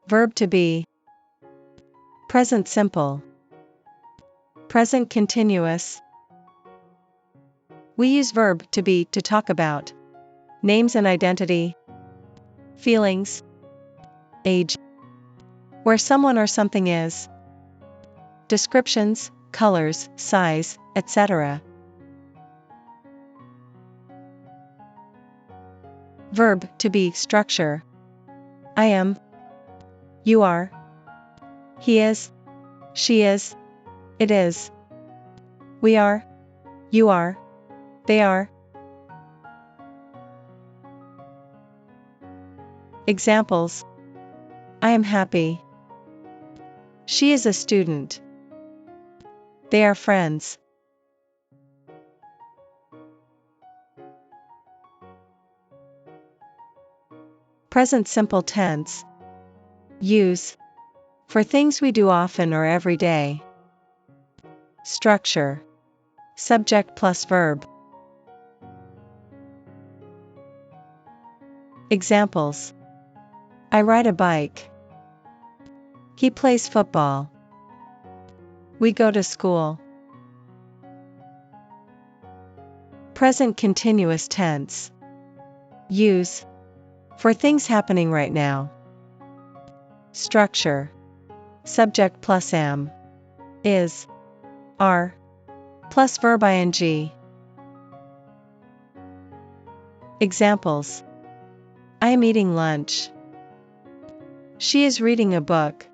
Verb to be. Present simple. Present continuous. We use verb to be to talk about names and identity, feelings, age, where someone or something is, descriptions, colors, size, etc. Verb to be structure. I am. You are. He is. She is. It is. We are. You are. They are. Examples. I am happy. She is a student. They are friends. Present simple tense. Use. For things we do often or every day. Structure. Subject plus verb. Examples. I ride a bike. He plays football. We go to school. Present continuous tense. Use. For things happening right now. Structure. Subject plus am. Is. Are. Plus verb ing. Examples. I am eating lunch. She is reading a book.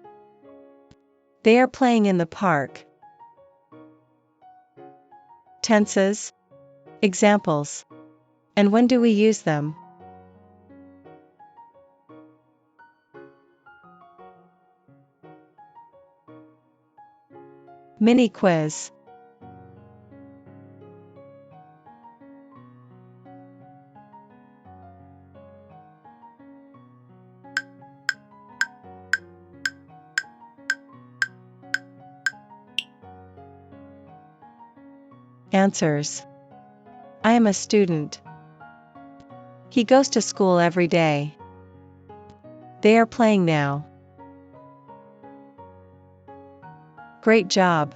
They are playing in the park. Tenses. Examples. And when do we use them? Mini quiz. Answers. I am a student. He goes to school every day. They are playing now. Great job.